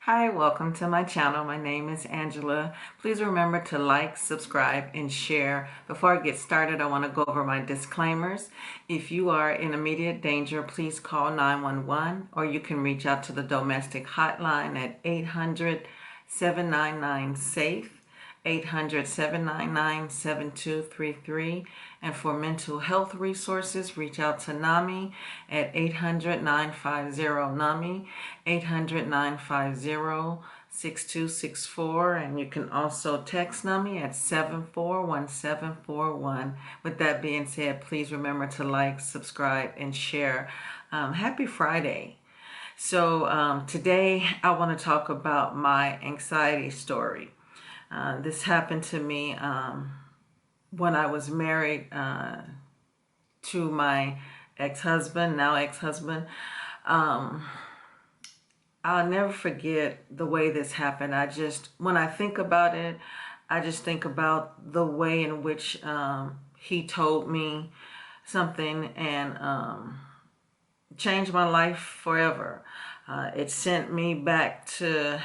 Hi, welcome to my channel. My name is Angela. Please remember to like, subscribe, and share. Before I get started, I want to go over my disclaimers. If you are in immediate danger, please call 911, or you can reach out to the domestic hotline at 800-799-SAFE. 800-799-7233. And for mental health resources, reach out to NAMI at 800-950-NAMI, 800-950-6264. And you can also text NAMI at 741741. With that being said, please remember to like, subscribe, and share. Happy Friday. So today I want to talk about my anxiety story. This happened to me when I was married to my ex-husband, now ex-husband. I'll never forget the way this happened. When I think about it, I just think about the way in which he told me something and changed my life forever. It sent me back to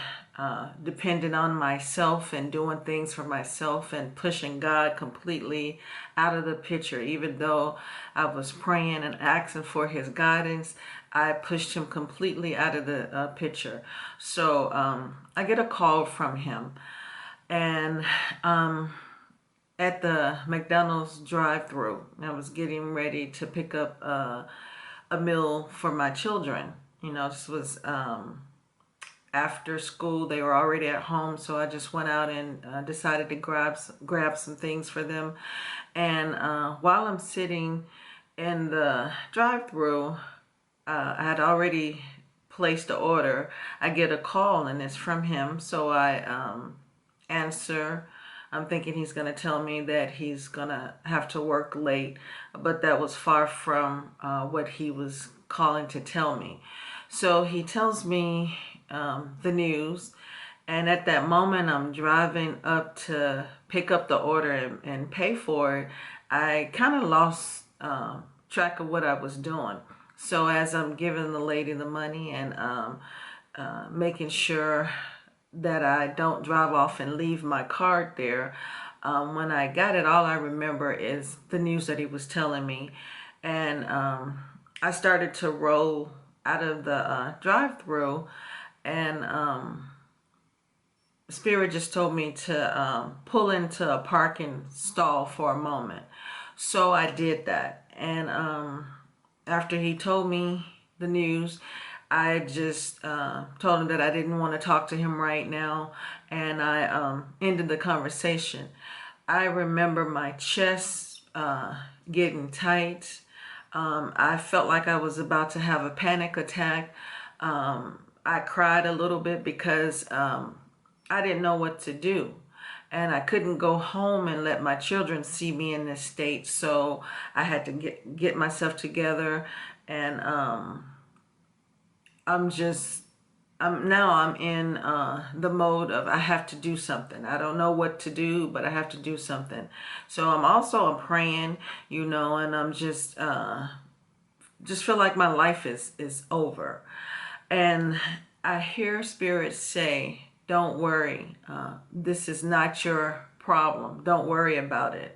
depending on myself and doing things for myself and pushing God completely out of the picture. Even though I was praying and asking for his guidance, I pushed him completely out of the picture. So I get a call from him, and at the McDonald's drive-thru, I was getting ready to pick up a meal for my children. This was after school. They were already at home, so I just went out and decided to grab some things for them. And while I'm sitting in the drive-thru, I had already placed the order. I get a call, and it's from him, so I answer. I'm thinking he's going to tell me that he's going to have to work late, but that was far from what he was calling to tell me. So he tells me the news, and at that moment I'm driving up to pick up the order and pay for it. I kind of lost track of what I was doing. So as I'm giving the lady the money and making sure that I don't drive off and leave my card there, when I got it, all I remember is the news that he was telling me. And I started to roll out of the drive-thru, and Spirit just told me to pull into a parking stall for a moment. So I did that. And after he told me the news, I just told him that I didn't want to talk to him right now, and I ended the conversation. I remember my chest getting tight. I felt like I was about to have a panic attack. I cried a little bit because I didn't know what to do. And I couldn't go home and let my children see me in this state. So I had to get myself together, and I'm in the mode of I have to do something. I don't know what to do, but I have to do something. So I'm praying, and I'm just feel like my life is over. And I hear Spirit say, don't worry. This is not your problem. Don't worry about it.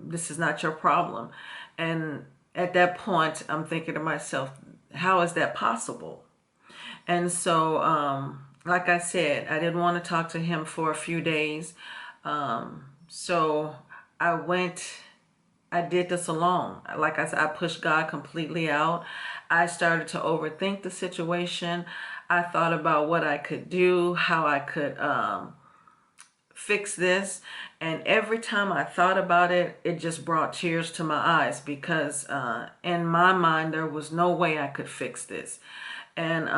This is not your problem. And at that point, I'm thinking to myself, how is that possible? And so, like I said, I didn't want to talk to him for a few days. So I did this alone. Like I said, I pushed God completely out. I started to overthink the situation. I thought about what I could do, how I could fix this. And every time I thought about it, it just brought tears to my eyes because in my mind, there was no way I could fix this. And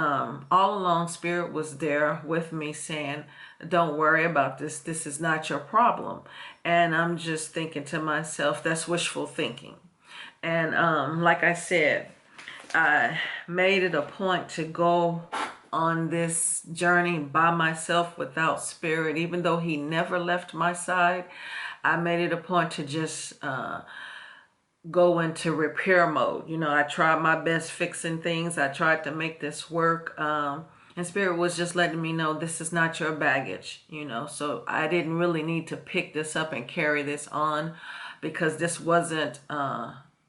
all along, Spirit was there with me saying, don't worry about this. This is not your problem. And I'm just thinking to myself, that's wishful thinking. And like I said, I made it a point to go on this journey by myself without Spirit. Even though he never left my side, I made it a point to just go into repair mode. I tried my best fixing things. I tried to make this work. And Spirit was just letting me know this is not your baggage, So I didn't really need to pick this up and carry this on because this wasn't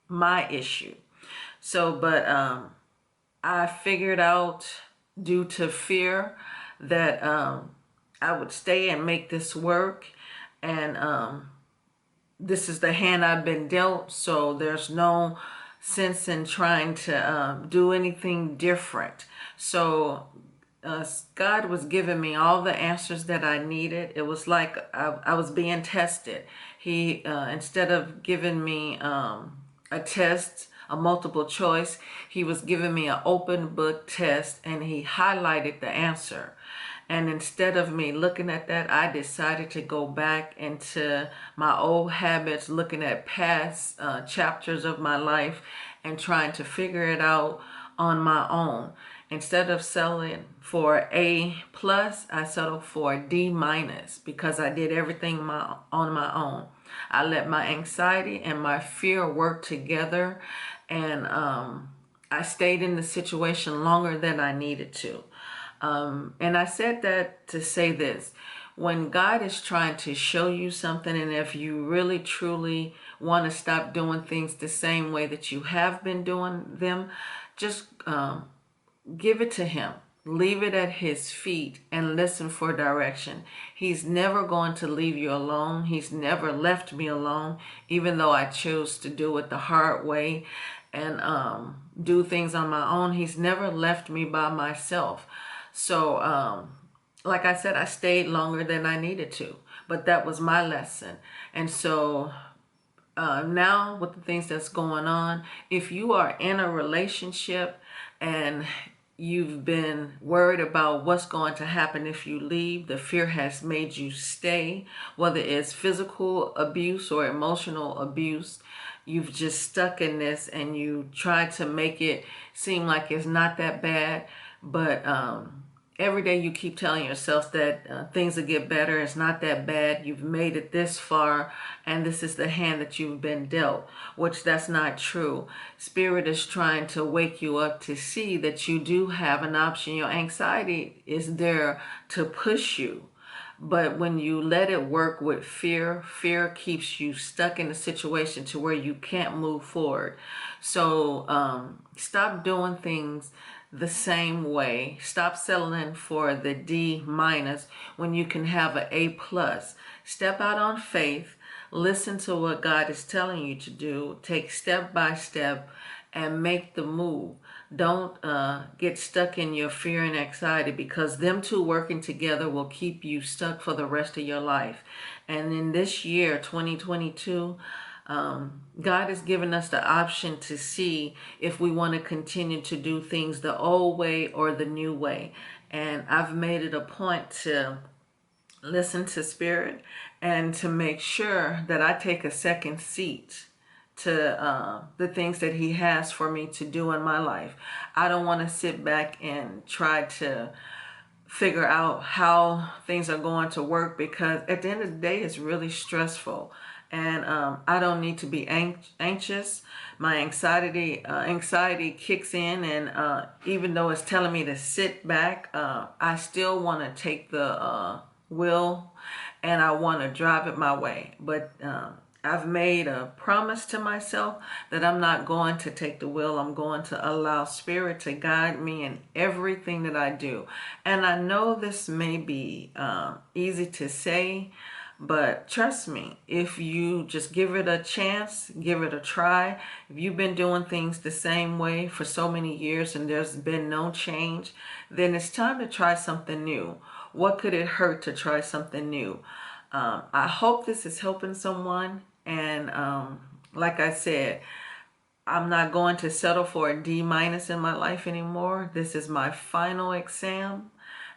my issue. So, but I figured out due to fear that I would stay and make this work. And this is the hand I've been dealt. So there's no sense in trying to do anything different. So God was giving me all the answers that I needed. It was like I was being tested. He, instead of giving me a test, a multiple choice, he was giving me an open book test, and he highlighted the answer. And instead of me looking at that, I decided to go back into my old habits, looking at past chapters of my life and trying to figure it out on my own. Instead of settling for A plus, I settled for D minus because I did everything on my own. I let my anxiety and my fear work together, and I stayed in the situation longer than I needed to. And I said that to say this. When God is trying to show you something, and if you really truly want to stop doing things the same way that you have been doing them, just give it to him. Leave it at his feet and listen for direction. He's never going to leave you alone. He's never left me alone, even though I chose to do it the hard way and do things on my own. He's never left me by myself. So, like I said, I stayed longer than I needed to, but that was my lesson. And so now with the things that's going on, if you are in a relationship and you've been worried about what's going to happen if you leave, the fear has made you stay, whether it's physical abuse or emotional abuse, you've just stuck in this and you try to make it seem like it's not that bad, but every day you keep telling yourself that things will get better, it's not that bad, you've made it this far, and this is the hand that you've been dealt, which that's not true. Spirit is trying to wake you up to see that you do have an option. Your anxiety is there to push you. But when you let it work with fear, fear keeps you stuck in a situation to where you can't move forward. So stop doing things the same way. Stop settling for the D minus when you can have an A plus. Step out on faith. Listen to what God is telling you to do. Take step by step and make the move. Don't get stuck in your fear and anxiety, because them two working together will keep you stuck for the rest of your life. And in this year, 2022, God has given us the option to see if we want to continue to do things the old way or the new way. And I've made it a point to listen to Spirit and to make sure that I take a second seat to the things that he has for me to do in my life. I don't want to sit back and try to figure out how things are going to work, because at the end of the day, it's really stressful. And I don't need to be anxious. My anxiety kicks in, and even though it's telling me to sit back, I still want to take the wheel, and I want to drive it my way. But I've made a promise to myself that I'm not going to take the wheel. I'm going to allow Spirit to guide me in everything that I do. And I know this may be easy to say, but trust me, if you just give it a chance, give it a try, if you've been doing things the same way for so many years and there's been no change, then it's time to try something new. What could it hurt to try something new? I hope this is helping someone. And like I said, I'm not going to settle for a D minus in my life anymore. This is my final exam,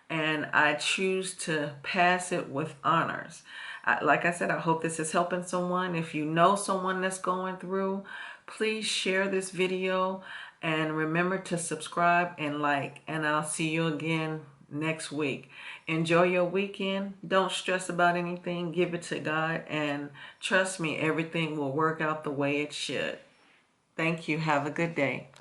and I choose to pass it with honors. Like I said, I hope this is helping someone. If you know someone that's going through, please share this video and remember to subscribe and like, and I'll see you again next week. Enjoy your weekend. Don't stress about anything. Give it to God, and trust me, everything will work out the way it should. Thank you. Have a good day.